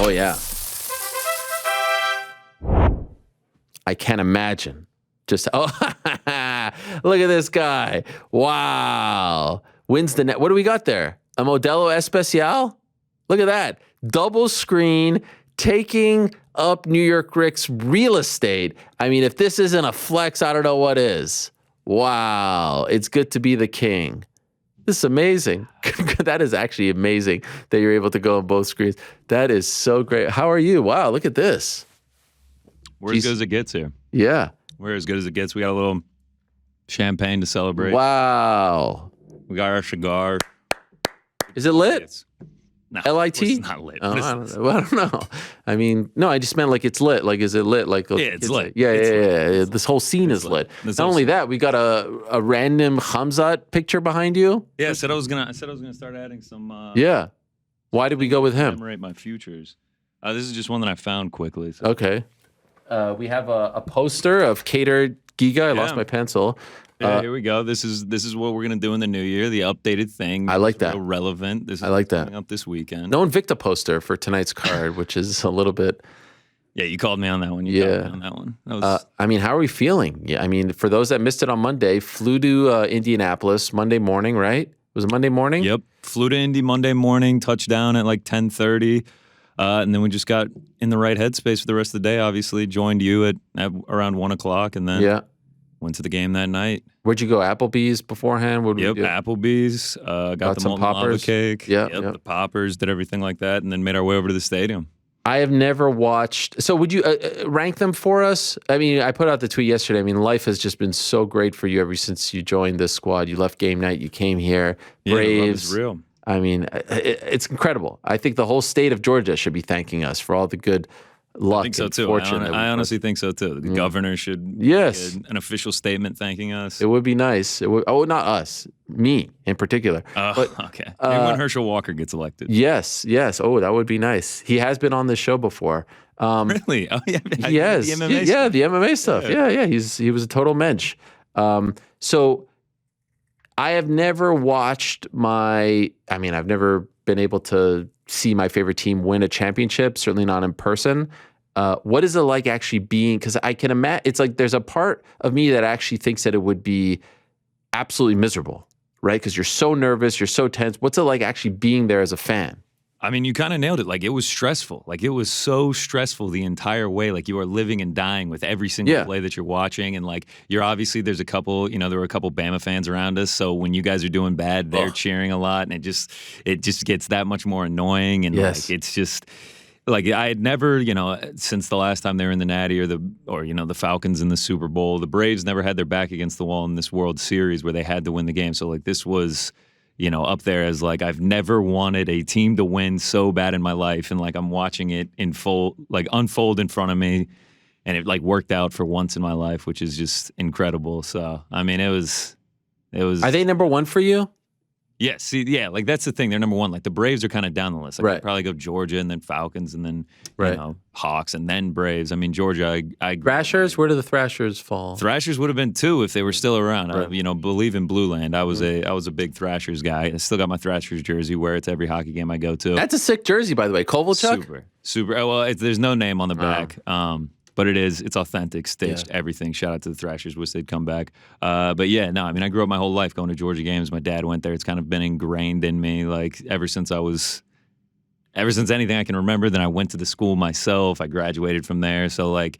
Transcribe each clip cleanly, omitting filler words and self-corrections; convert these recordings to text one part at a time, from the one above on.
Oh, yeah. I can't imagine. Just, look at this guy. Wow. Wins the net. What do we got there? A Modelo Especial? Look at that. Double screen, taking up New York Rick's real estate. I mean, if this isn't a flex, I don't know what is. Wow. It's good to be the king. This is amazing. That is actually amazing that you're able to go on both screens. That is so great. How are you? Wow, look at this. We're as good as it gets here. Yeah. We're as good as it gets. We got a little champagne to celebrate. Wow. We got our cigar. Is it lit? No, L-I-T? It's not lit. Oh, I don't know. I mean, no, I just meant like it's lit. Like, is it lit? Like, yeah, it's lit. Yeah. Lit. This whole scene is lit. Not only that, we got a random Hamzat picture behind you. Yeah, I said I was gonna start adding some. Yeah. Why did we go with him? Commemorate my futures. This is just one that I found quickly. So. Okay. We have a poster of Cater Giga. I lost my pencil. Yeah, here we go. This is what we're gonna do in the new year. The updated thing. I like that. Real relevant. This is I like that. Coming up this weekend. No Invicta poster for tonight's card, which is a little bit. Yeah, you called me on that one. You called me on that one. That was... I mean, how are we feeling? Yeah, I mean, for those that missed it on Monday, flew to Indianapolis Monday morning, right? Was it Monday morning? Yep. Flew to Indy Monday morning, touchdown at like 10:30. And then we just got in the right headspace for the rest of the day, obviously. Joined you at around 1 o'clock and then went to the game that night. Where'd you go? Applebee's beforehand? What did we do? Applebea's. Got the some molten poppers. lava cake. Yep, The poppers, did everything like that, and then made our way over to the stadium. I have never watched. So would you rank them for us? I mean, I put out the tweet yesterday. I mean, life has just been so great for you ever since you joined this squad. You left game night. You came here. Braves. The love is real. I mean, it's incredible. I think the whole state of Georgia should be thanking us for all the good luck. I think so too. Fortune. I honestly think so too. The governor should get an official statement thanking us. It would be nice. It would, not us, me in particular. But, okay. Maybe when Herschel Walker gets elected. Yes. Oh, that would be nice. He has been on this show before. Really? Oh yeah. Yes. The MMA stuff. The MMA stuff. Yeah. He was a total mensch. So I have never watched I've never been able to see my favorite team win a championship, certainly not in person. What is it like actually being, because I can imagine, it's like there's a part of me that actually thinks that it would be absolutely miserable, right? Because you're so nervous, you're so tense. What's it like actually being there as a fan? I mean, you kind of nailed it. Like, it was stressful. Like, it was so stressful the entire way. Like, you are living and dying with every single play that you're watching. And, like, there were a couple Bama fans around us. So when you guys are doing bad, they're cheering a lot. And it just gets that much more annoying. And, like, it's just, like, I had never, since the last time they were in the Natty or the Falcons in the Super Bowl, the Braves never had their back against the wall in this World Series where they had to win the game. So, like, this was, up there as, like, I've never wanted a team to win so bad in my life. And, like, I'm watching it unfold in front of me. And it, like, worked out for once in my life, which is just incredible. So, I mean, it was. Are they number one for you? Yeah, like, that's the thing. They're number one. Like, the Braves are kind of down the list. Like, I'd probably go Georgia and then Falcons and then, Hawks and then Braves. I mean, Georgia, Thrashers? Where do the Thrashers fall? Thrashers would have been 2 if they were still around. Right. I, believe in Blue Land. I was a big Thrashers guy. I still got my Thrashers jersey, wear it to every hockey game I go to. That's a sick jersey, by the way. Kovalchuk? Super. Well, there's no name on the back. But it's authentic, stitched, everything. Shout out to the Thrashers, wish they'd come back. But yeah, no, I mean, I grew up my whole life going to Georgia games. My dad went there. It's kind of been ingrained in me, like, ever since anything I can remember. Then I went to the school myself. I graduated from there. So, like,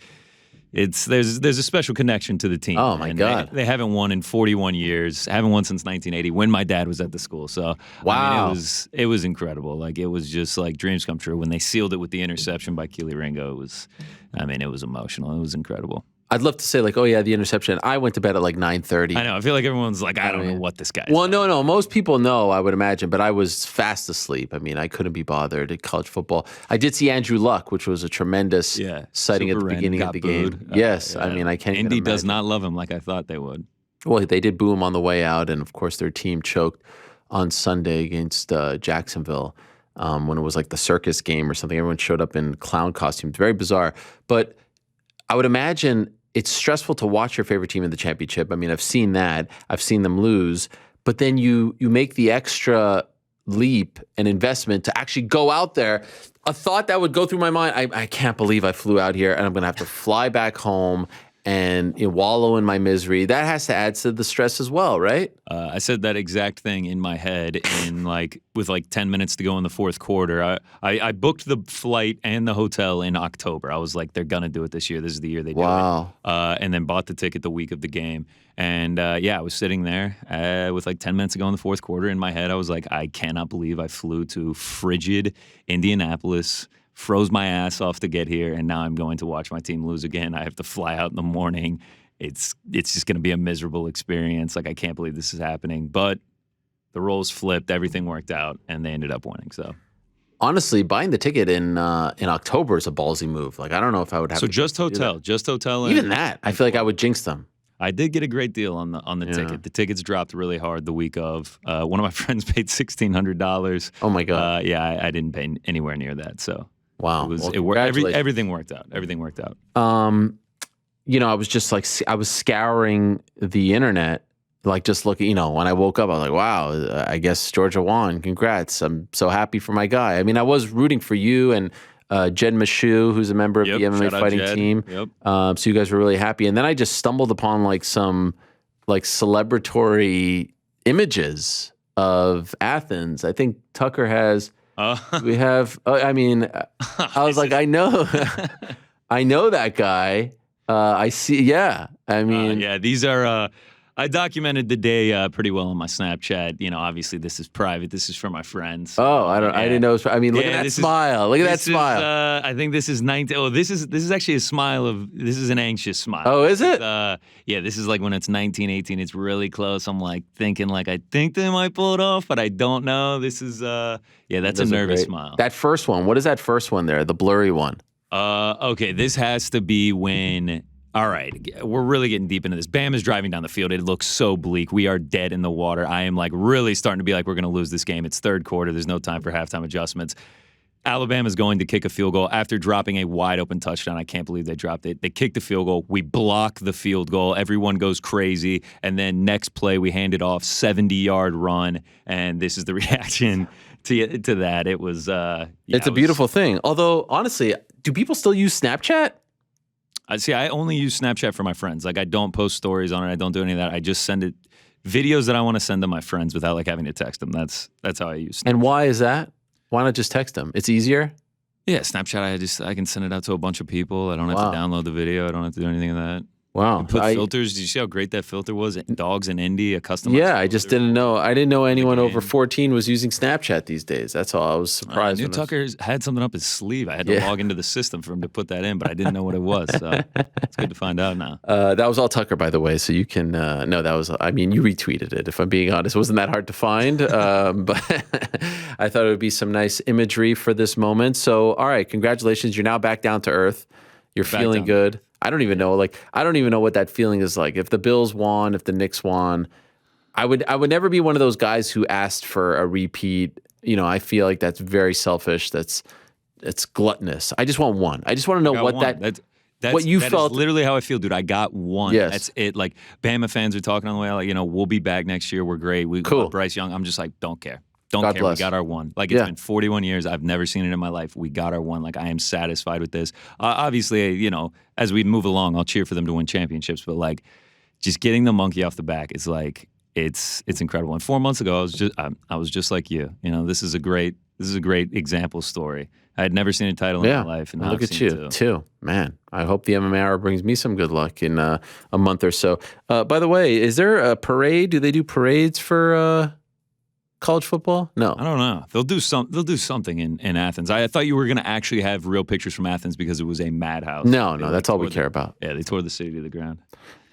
there's a special connection to the team. Oh, my God. They haven't won in 41 years. Haven't won since 1980 when my dad was at the school. So, wow. I mean, it was incredible. Like, it was just like dreams come true. When they sealed it with the interception by Keely Ringo, it was emotional. It was incredible. I'd love to say, like, oh, yeah, the interception. I went to bed at like 9:30. I know. I feel like everyone's like, I don't know what this guy is. Well, no. Most people know, I would imagine, but I was fast asleep. I mean, I couldn't be bothered at college football. I did see Andrew Luck, which was a tremendous sighting at the beginning of the game. Yes. I mean, I can't even Indy imagine. does not love him like I thought they would. Well, they did boo him on the way out, and, of course, their team choked on Sunday against Jacksonville when it was like the circus game or something. Everyone showed up in clown costumes. Very bizarre. But I would imagine it's stressful to watch your favorite team in the championship. I mean, I've seen that. I've seen them lose. But then you make the extra leap and investment to actually go out there. A thought that would go through my mind, I can't believe I flew out here and I'm going to have to fly back home and wallow in my misery. That has to add to the stress as well, right? I said that exact thing in my head with 10 minutes to go in the fourth quarter. I booked the flight and the hotel in October. I was like, they're going to do it this year. This is the year they do it. And then bought the ticket the week of the game. And I was sitting there with 10 minutes to go in the fourth quarter. In my head, I was like, I cannot believe I flew to frigid Indianapolis, froze my ass off to get here, and now I'm going to watch my team lose again. I have to fly out in the morning. It's just going to be a miserable experience. I can't believe this is happening. But the roles flipped, everything worked out, and they ended up winning. So honestly, buying the ticket in October is a ballsy move. I don't know if I would have. So just hotel. Even that, I feel like I would jinx them. I did get a great deal on the ticket. The tickets dropped really hard the week of. One of my friends paid $1,600. Oh my god! I didn't pay anywhere near that. So wow, everything worked out. Everything worked out. I was just I was scouring the internet, just looking. When I woke up, I was like, wow, I guess Georgia won. Congrats! I'm so happy for my guy. I mean, I was rooting for you and Jed Meshew, who's a member of the MMA fighting team. Yep. So you guys were really happy. And then I just stumbled upon some celebratory images of Athens. I think Tucker has. We have. I mean, I was like, I know, I know that guy. I see. Yeah. I mean, These are. I documented the day pretty well on my Snapchat. Obviously this is private. This is for my friends. Oh, I didn't know. Look at that smile. Look at that smile. I think this is 19. Oh, this is actually a smile of. This is an anxious smile. Oh, is it? This is when it's 1918. It's really close. I'm thinking I think they might pull it off, but I don't know. This is that's a nervous smile. That first one. What is that first one there? The blurry one. Okay. This has to be when. All right, we're really getting deep into this. Bam is driving down the field. It looks so bleak. We are dead in the water. I am really starting to be we're going to lose this game. It's third quarter. There's no time for halftime adjustments. Alabama's going to kick a field goal after dropping a wide open touchdown. I can't believe they dropped it. They kick the field goal. We block the field goal. Everyone goes crazy. And then next play, we hand it off, 70-yard run. And this is the reaction to that. It was it's a beautiful thing. Although, honestly, do people still use Snapchat? I only use Snapchat for my friends. I don't post stories on it. I don't do any of that. I just send it videos that I want to send to my friends without having to text them. That's how I use Snapchat. And why is that? Why not just text them? It's easier? Yeah, Snapchat, I can send it out to a bunch of people. I don't have to download the video. I don't have to do anything of that. Wow. Put filters. Did you see how great that filter was? Dogs in Indy, a customized Yeah, filter. I just didn't know. I didn't know anyone over 14 was using Snapchat these days. That's all. I was surprised. I knew Tucker had something up his sleeve. I had to log into the system for him to put that in, but I didn't know what it was. So it's good to find out now. That was all Tucker, by the way. So you can, no, that was, you retweeted it, if I'm being honest. It wasn't that hard to find, but I thought it would be some nice imagery for this moment. So, all right, congratulations. You're now back down to earth. You're feeling good. I don't even know. I don't even know what that feeling is like. If the Bills won, if the Knicks won, I would never be one of those guys who asked for a repeat. I feel like that's very selfish. It's gluttonous. I just want one. I just want to know what what you felt. Is literally how I feel, dude. I got one. Yes. That's it. Bama fans are talking on the way out. We'll be back next year. We're great. We got Bryce Young. I'm just don't care. Don't care. Bless. We got our one. It's been 41 years. I've never seen it in my life. We got our one. I am satisfied with this. Obviously, as we move along, I'll cheer for them to win championships. But just getting the monkey off the back is it's incredible. And 4 months ago, I was just like you. This is a great example story. I had never seen a title in my life, and now look at you too, man. I hope the MMA Hour brings me some good luck in a month or so. By the way, is there a parade? Do they do parades for? College football? No. I don't know. They'll do something in Athens. I thought you were going to actually have real pictures from Athens because it was a madhouse. No, that's all we care about. Yeah, they tore the city to the ground.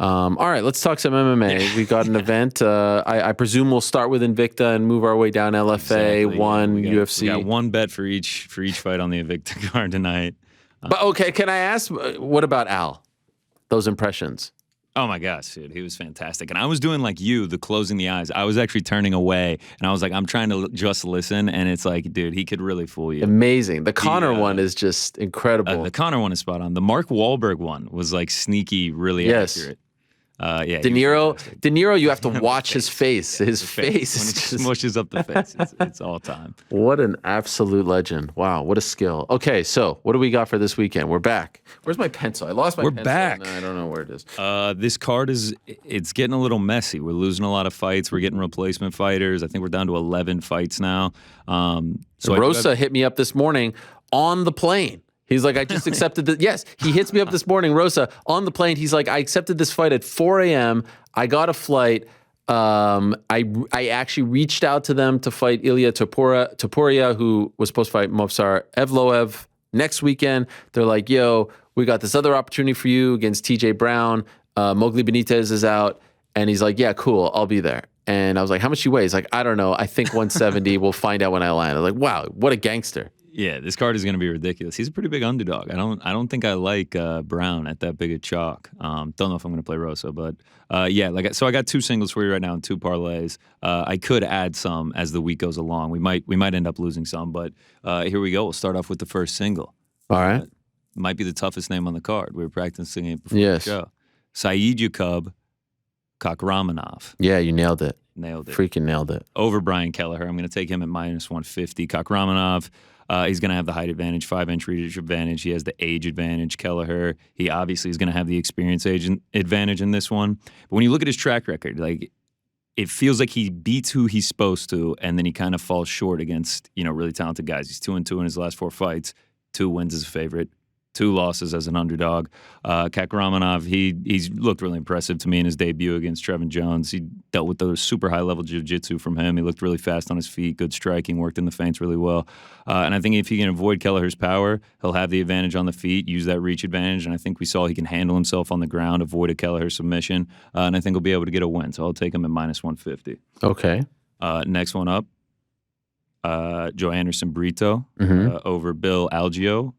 All right, let's talk some MMA. We got an event. I presume we'll start with Invicta and move our way down LFA, UFC. We got one bet for each fight on the Invicta card tonight. But okay, can I ask, what about Al? Those impressions? Oh my gosh, dude, he was fantastic. And I was doing the closing the eyes. I was actually turning away, and I was I'm trying to just listen, and it's dude, he could really fool you. Amazing. The Conor one is just incredible. The Conor one is spot on. The Mark Wahlberg one was sneaky, really accurate. Yeah, De Niro, you have to watch his face. His face when is it just... smushes up the face. It's all time. What an absolute legend. Wow, what a skill. Okay, so what do we got for this weekend? We're back. Where's my pencil? I lost my pencil. We're back. No, I don't know where it is. This card it's getting a little messy. We're losing a lot of fights. We're getting replacement fighters. I think we're down to 11 fights now. So Rosa hit me up this morning on the plane. He's like, I just accepted the... Yes, he hits me up this morning, Rosa, on the plane. He's like, I accepted this fight at 4 a.m. I got a flight. I actually reached out to them to fight Ilya Topuria, who was supposed to fight Movsar Evloev next weekend. They're like, yo, we got this other opportunity for you against TJ Brown. Mowgli Benitez is out. And he's like, yeah, cool, I'll be there. And I was like, how much he weighs? Like, I don't know. I think 170. We'll find out when I land. I was like, wow, what a gangster. Yeah, this card is going to be ridiculous. He's a pretty big underdog. I don't think I like Brown at that big a chalk. Don't know if I'm going to play Rosa, but yeah. So I got 2 singles for you right now and 2 parlays. I could add some as the week goes along. We might end up losing some, but here we go. We'll start off with the first single. All right. Might be the toughest name on the card. We were practicing it before the show. Saeed Yakub Kakramanov. Yeah, you nailed it. Nailed it. Freaking nailed it. Over Brian Kelleher. I'm going to take him at -150. Kakramanov. He's going to have the height advantage, 5-inch reach advantage. He has the age advantage. Kelleher, he obviously is going to have the experience advantage in this one. But when you look at his track record, like it feels like he beats who he's supposed to, and then he kind of falls short against really talented guys. He's 2-2 in his last 4 fights, 2 wins as a favorite, 2 losses as an underdog. Kakramanov, he's looked really impressive to me in his debut against Trevin Jones. He dealt with the super high-level jiu-jitsu from him. He looked really fast on his feet, good striking, worked in the feints really well. And I think if he can avoid Kelleher's power, he'll have the advantage on the feet, use that reach advantage, and I think we saw he can handle himself on the ground, avoid a Kelleher submission, and I think he'll be able to get a win. So I'll take him at -150. Okay. Next one up, Joe Anderson Brito over Bill Algeo.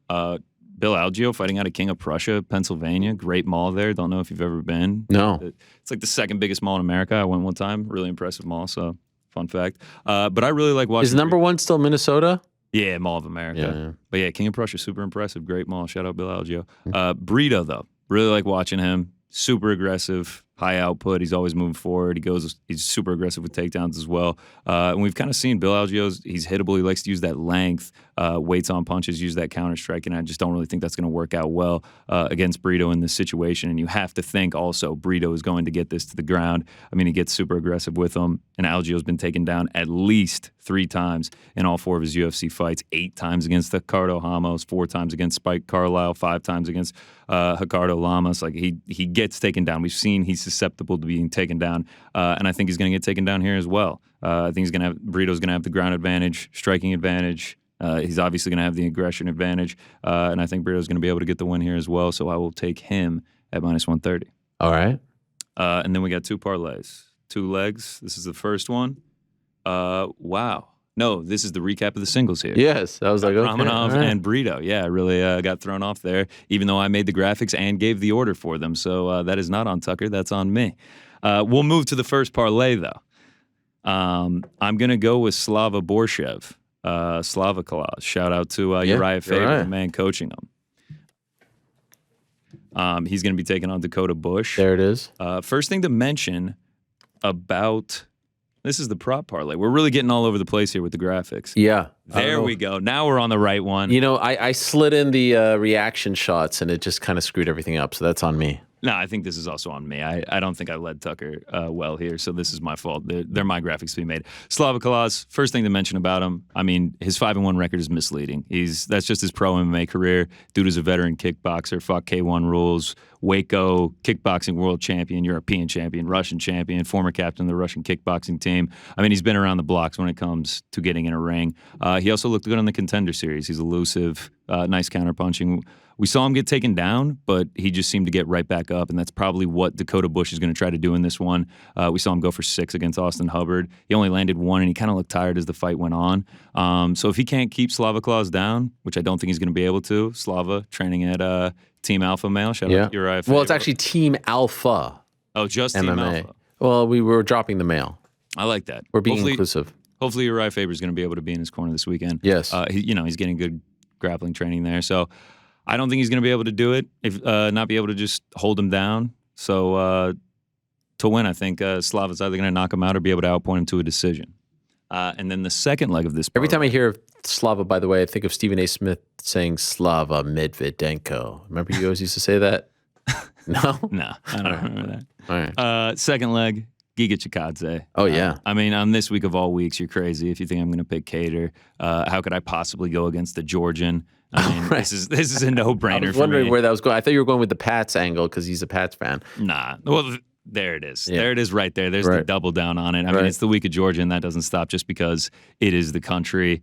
Bill Algeo fighting out of King of Prussia, Pennsylvania. Great mall there. Don't know if you've ever been. No. It's like the 2nd biggest mall in America. I went one time. Really impressive mall, so fun fact. But I really like watching... Is number 1 still Minnesota? Yeah, Mall of America. Yeah. But yeah, King of Prussia, super impressive. Great mall. Shout out Bill Algeo. Brito, though. Really like watching him. Super aggressive, high output. He's always moving forward. He's super aggressive with takedowns as well. And we've kind of seen Bill Algeo's, he's hittable. He likes to use that length, weights on punches, use that counter strike. And I just don't really think that's going to work out well against Brito in this situation. And you have to think also Brito is going to get this to the ground. I mean, he gets super aggressive with him. And Algeo's been taken down at least 3 times in all 4 of his UFC fights, 8 times against Ricardo Ramos, 4 times against Spike Carlisle, 5 times against Ricardo Lamas. Like he gets taken down. We've seen he's susceptible to being taken down, and I think he's going to get taken down here as well. I think Brito's going to have the ground advantage, striking advantage. He's obviously going to have the aggression advantage, and I think Brito's going to be able to get the win here as well. So I will take him at -130. All right. And then we got 2 parlays, 2 legs. This is the first one. Wow. No, this is the recap of the singles here. Yes, I was like, okay. Romanov and Brito. Yeah, I really got thrown off there, even though I made the graphics and gave the order for them. So that is not on Tucker. That's on me. We'll move to the first parlay, though. I'm going to go with Slava Borshev. Slava Klaus. Shout out to Uriah Faber, the man coaching him. He's going to be taking on Dakota Bush. There it is. First thing to mention about... This is the prop parlay. We're really getting all over the place here with the graphics. Yeah. There we go. Now we're on the right one. I slid in the reaction shots, and it just kind of screwed everything up, so that's on me. No, I think this is also on me. I don't think I led Tucker well here, so this is my fault. They're my graphics to be made. Slava Kalas, first thing to mention about him, I mean, his 5-1 record is misleading. That's just his pro MMA career. Dude is a veteran kickboxer, fought K1 rules, Waco kickboxing world champion, European champion, Russian champion, former captain of the Russian kickboxing team. I mean, he's been around the blocks when it comes to getting in a ring. He also looked good on the Contender Series. He's elusive, nice counterpunching. We saw him get taken down, but he just seemed to get right back up, and that's probably what Dakota Bush is going to try to do in this one. We saw him go for 6 against Austin Hubbard. He only landed 1, and he kind of looked tired as the fight went on. So if he can't keep Slava Klaus down, which I don't think he's going to be able to, Slava training at Team Alpha Male. Shout out to Uriah Faber. Well, it's actually Team Alpha. Oh, just MMA. Team Alpha. Well, we were dropping the male. I like that. We're being inclusive. Hopefully Uriah Faber is going to be able to be in his corner this weekend. Yes. He's getting good grappling training there. So I don't think he's going to be able to do it, if not be able to just hold him down. So to win. I think Slava's either going to knock him out or be able to outpoint him to a decision. And then the second leg of this Every time I hear of Slava, by the way, I think of Stephen A. Smith saying Slava Medvedenko. Remember you always used to say that? No? No, I don't remember that. All right. Second leg, Giga Chikadze. Oh, yeah. I mean, on this week of all weeks, you're crazy if you think I'm going to pick Cater. How could I possibly go against the Georgian? I mean, Right. this is a no-brainer for me. I was wondering where that was going. I thought you were going with the Pats angle because he's a Pats fan. Nah. Well, there it is. Yeah. There it is right there. There's the double down on it. I mean, it's the week of Georgia, and that doesn't stop just because it is the country.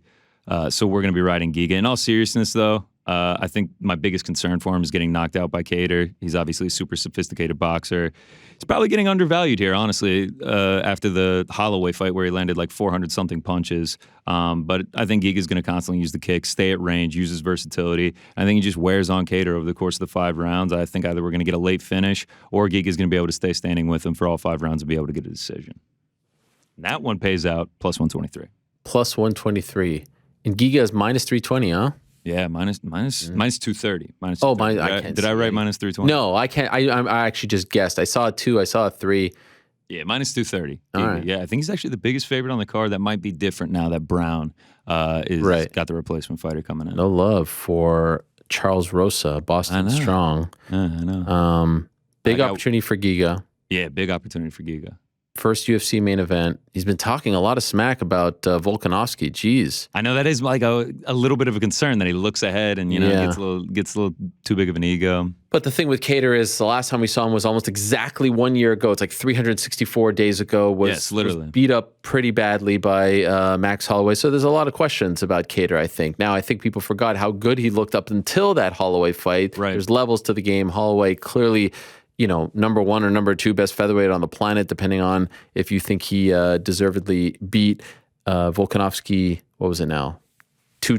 So we're going to be riding Giga. In all seriousness, though, I think my biggest concern for him is getting knocked out by Cater. He's obviously a super sophisticated boxer. He's probably getting undervalued here, honestly, after the Holloway fight where he landed like 400-something punches. But I think Giga's going to constantly use the kick, stay at range, use his versatility. I think he just wears on Cater over the course of the 5 rounds. I think either we're going to get a late finish or Giga's going to be able to stay standing with him for all 5 rounds and be able to get a decision. And that one pays out plus 123. Plus 123. And Giga is minus 320, huh? Yeah, minus 230. Minus 230. I can't. Did I write minus 320? No, I can't. I actually just guessed. I saw a 2. I saw a 3. Yeah, minus 230. All right. Yeah, I think he's actually the biggest favorite on the card. That might be different now that Brown is got the replacement fighter coming in. No love for Charles Rosa, Boston Strong. I know. Big opportunity for Giga. Yeah, big opportunity for Giga. First UFC main event. He's been talking a lot of smack about Volkanovski. Jeez. I know that is like a little bit of a concern that he looks ahead and gets a little too big of an ego. But the thing with Cater is the last time we saw him was almost exactly 1 year ago. It's like 364 days ago. Was beat up pretty badly by Max Holloway. So there's a lot of questions about Cater, I think. Now, I think people forgot how good he looked up until that Holloway fight. Right. There's levels to the game. Holloway clearly, number 1 or number 2 best featherweight on the planet, depending on if you think he deservedly beat Volkanovski, what was it now? 1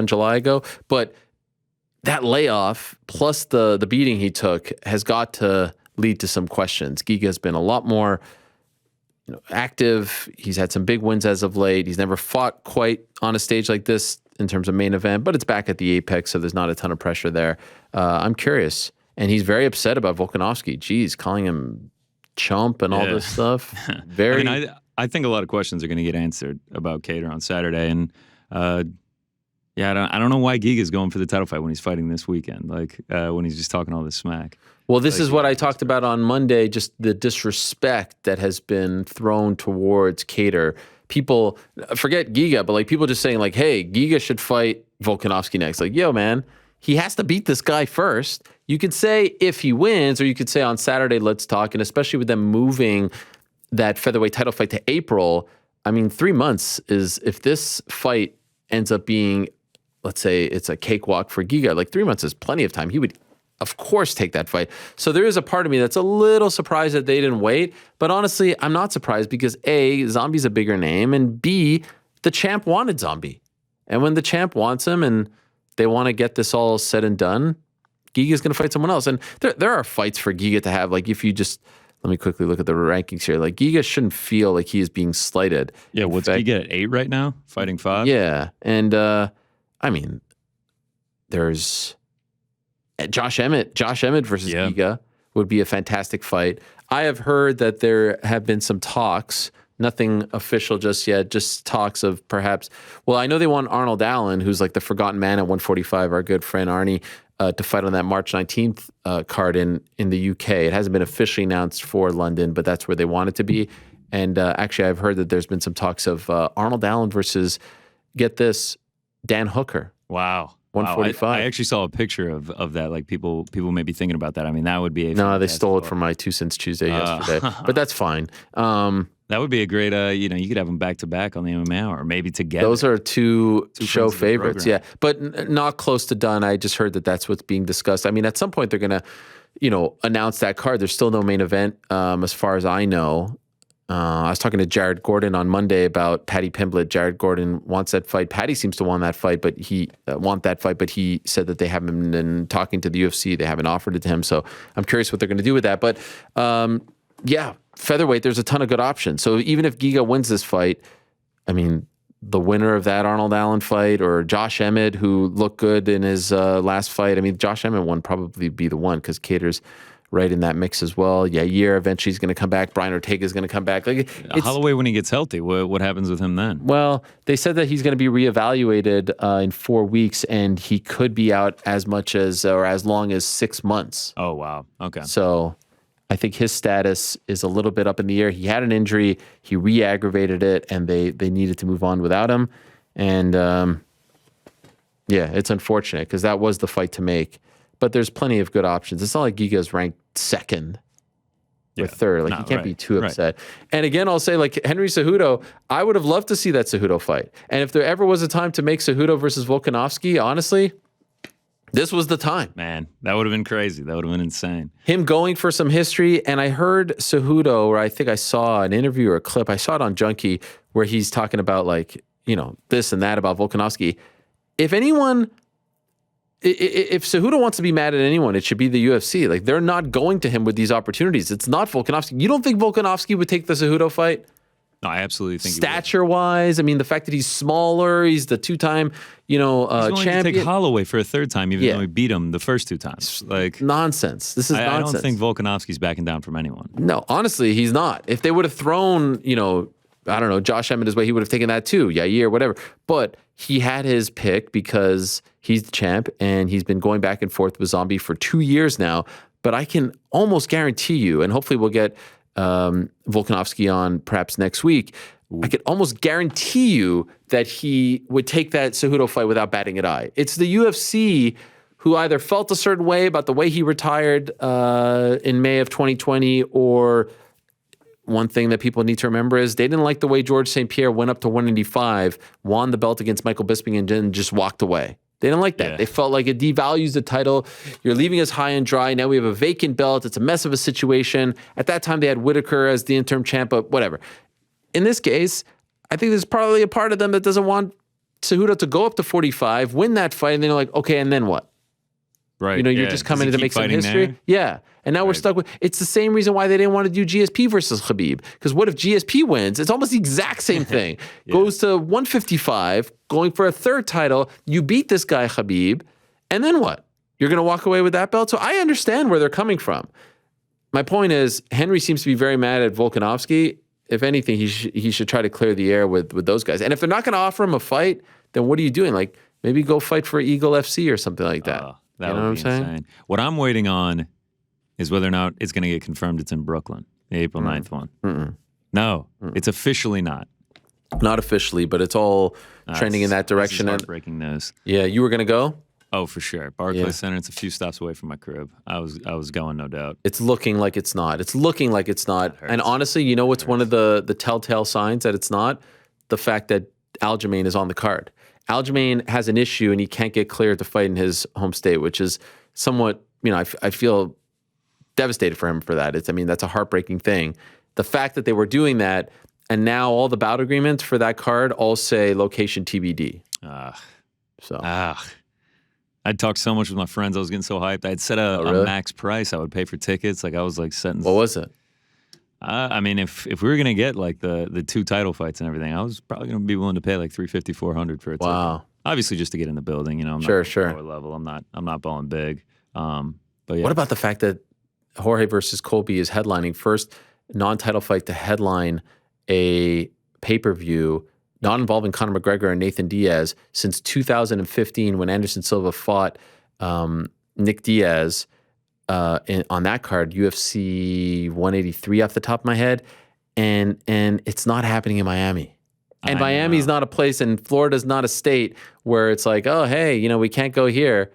July ago. But that layoff plus the beating he took has got to lead to some questions. Giga has been a lot more active. He's had some big wins as of late. He's never fought quite on a stage like this in terms of main event, but it's back at the Apex, so there's not a ton of pressure there. I'm curious. And he's very upset about Volkanovski. Geez, calling him chump and all this stuff. Very. I think a lot of questions are going to get answered about Cater on Saturday. And I don't know why Giga's going for the title fight when he's fighting this weekend, when he's just talking all this smack. Well, this is what I talked about on Monday, just the disrespect that has been thrown towards Cater. People, forget Giga, but people just saying hey, Giga should fight Volkanovski next. Yo, man, he has to beat this guy first. You could say if he wins, or you could say on Saturday, let's talk. And especially with them moving that featherweight title fight to April, 3 months is, if this fight ends up being, let's say it's a cakewalk for Giga, 3 months is plenty of time. He would, of course, take that fight. So there is a part of me that's a little surprised that they didn't wait. But honestly, I'm not surprised because A, Zombie's a bigger name, and B, the champ wanted Zombie. And when the champ wants him and they want to get this all said and done, Giga's going to fight someone else. And there are fights for Giga to have. If you just, let me quickly look at the rankings here. Giga shouldn't feel like he is being slighted. Yeah, what's Giga at 8 right now? Fighting 5? Yeah. And, there's Josh Emmett. Josh Emmett versus Giga would be a fantastic fight. I have heard that there have been some talks, nothing official just yet, just talks of perhaps, I know they want Arnold Allen, who's the forgotten man at 145, our good friend Arnie, to fight on that March 19th card in the UK. It hasn't been officially announced for London, but that's where they want it to be. And actually, I've heard that there's been some talks of Arnold Allen versus, get this, Dan Hooker. Wow. 145. I actually saw a picture of that. People may be thinking about that. That would be No, they stole it from my 2 Cents Tuesday yesterday. But that's fine. That would be a great, you could have them back-to-back on the MMA or maybe together. Those are two show favorites, yeah. But not close to done. I just heard that that's what's being discussed. At some point they're going to, announce that card. There's still no main event as far as I know. I was talking to Jared Gordon on Monday about Paddy Pimblett. Jared Gordon wants that fight. Paddy seems to want that fight, but he said that they haven't been talking to the UFC. They haven't offered it to him. So I'm curious what they're going to do with that. But featherweight, there's a ton of good options. So even if Giga wins this fight, the winner of that Arnold Allen fight or Josh Emmett, who looked good in his last fight. Josh Emmett would probably be the one because Cater's right in that mix as well. Yair eventually is going to come back. Brian Ortega is going to come back. Like Holloway, when he gets healthy, what happens with him then? Well, they said that he's going to be reevaluated in 4 weeks, and he could be out as much as or as long as 6 months. Oh, wow. Okay. So I think his status is a little bit up in the air. He had an injury. He re-aggravated it, and they needed to move on without him. And, it's unfortunate because that was the fight to make. But there's plenty of good options. It's not like Giga's ranked second or third. Like, you can't be too upset. And again, I'll say, like, Henry Cejudo, I would have loved to see that Cejudo fight. And if there ever was a time to make Cejudo versus Volkanovski, honestly, this was the time. Man, that would have been crazy. That would have been insane. Him going for some history. And I heard Cejudo, or I think I saw an interview or a clip. I saw it on Junkie where he's talking about, like, this and that about Volkanovski. If Cejudo wants to be mad at anyone, it should be the UFC. Like, they're not going to him with these opportunities. It's not Volkanovski. You don't think Volkanovski would take the Cejudo fight? No, I absolutely think stature-wise, I mean, the fact that he's smaller, he's the two-time, he's willing champion. To take Holloway for a third time, even though he beat him the first 2 times. Like, nonsense. This is nonsense. I don't think Volkanovski's backing down from anyone. No, honestly, he's not. If they would have thrown, I don't know, Josh Emmett his way, he would have taken that too, Yair, whatever. But he had his pick because he's the champ, and he's been going back and forth with Zombie for 2 years now. But I can almost guarantee you, and hopefully we'll get Volkanovski on perhaps next week. Ooh. I could almost guarantee you that he would take that Cejudo fight without batting an eye. It's the UFC who either felt a certain way about the way he retired in May of 2020, or one thing that people need to remember is they didn't like the way George St. Pierre went up to 185, won the belt against Michael Bisping, and then just walked away. They didn't like that. Yeah. They felt like it devalues the title. You're leaving us high and dry. Now we have a vacant belt. It's a mess of a situation. At that time, they had Whitaker as the interim champ, but whatever. In this case, I think there's probably a part of them that doesn't want Cejudo to go up to 45, win that fight, and then they're like, okay, and then what? Right. You're just coming in to make some history. There? Yeah. And now we're stuck with, it's the same reason why they didn't want to do GSP versus Khabib. Because what if GSP wins? It's almost the exact same thing. Goes to 155, going for a third title. You beat this guy, Khabib. And then what? You're going to walk away with that belt? So I understand where they're coming from. My point is, Henry seems to be very mad at Volkanovski. If anything, he should try to clear the air with those guys. And if they're not going to offer him a fight, then what are you doing? Like, maybe go fight for Eagle FC or something like that. That would be insane. What I'm waiting on is whether or not it's going to get confirmed it's in Brooklyn, the April 9th one. No, it's officially not. Not officially, but it's all trending in that direction. This is heartbreaking news. Yeah, you were going to go? Oh, for sure. Barclays Center, it's a few stops away from my crib. I was going, no doubt. It's looking like it's not. It's looking like it's not. And honestly, you know what's one of the telltale signs that it's not? The fact that Aljamain is on the card. Aljamain has an issue and he can't get cleared to fight in his home state, which is somewhat, I feel devastated for him for that. That's a heartbreaking thing. The fact that they were doing that, and now all the bout agreements for that card all say location TBD. I'd talked so much with my friends. I was getting so hyped. I'd set a max price I would pay for tickets. Like, I was like setting. What was it? If we were gonna get like the 2 title fights and everything, I was probably gonna be willing to pay like $350, $400 for a ticket. Wow. Obviously, just to get in the building. I'm sure. Not lower level. I'm not balling big. But yeah. What about the fact that Jorge versus Colby is headlining first non-title fight to headline a pay-per-view not involving Conor McGregor and Nathan Diaz since 2015 when Anderson Silva fought Nick Diaz on that card, UFC 183 off the top of my head, and it's not happening in Miami. And Miami's not a place, and Florida's not a state where it's like, oh, hey, we can't go here.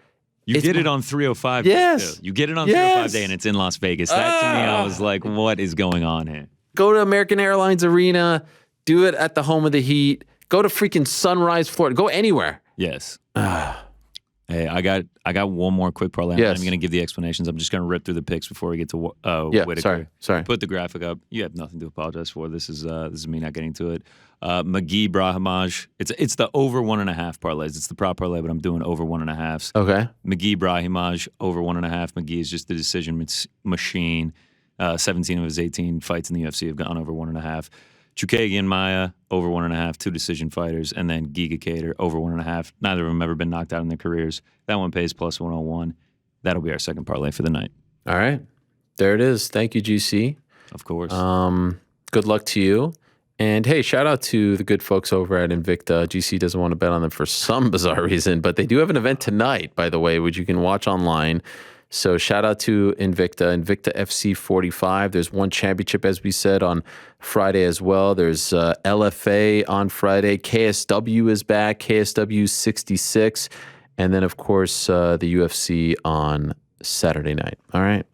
You get it on 305 Yes. Day. You get it on 305 Day, and it's in Las Vegas. That to me, I was like, what is going on here? Go to American Airlines Arena. Do it at the home of the Heat. Go to freaking Sunrise, Florida. Go anywhere. Yes. Hey, I got one more quick parlay. I'm not even going to give the explanations. I'm just going to rip through the picks before we get to Whitaker. Sorry. Put the graphic up. You have nothing to apologize for. This is me not getting to it. McGee Brahimaj. It's the over 1.5 parlays. It's the prop parlay, but I'm doing over 1.5s. Okay. McGee Brahimaj over 1.5. McGee is just the decision machine. 17 of his 18 fights in the UFC have gone over 1.5. Chukagian Maya, over 1.5, 2 decision fighters, and then Giga Cater, over 1.5. Neither of them ever been knocked out in their careers. That one pays plus 101. That'll be our second parlay for the night. All right. There it is. Thank you, GC. Of course. Good luck to you. And hey, shout out to the good folks over at Invicta. GC doesn't want to bet on them for some bizarre reason, but they do have an event tonight, by the way, which you can watch online. So shout out to Invicta FC 45. There's one championship, as we said, on Friday as well. There's LFA on Friday. KSW is back, KSW 66. And then, of course, the UFC on Saturday night. All right.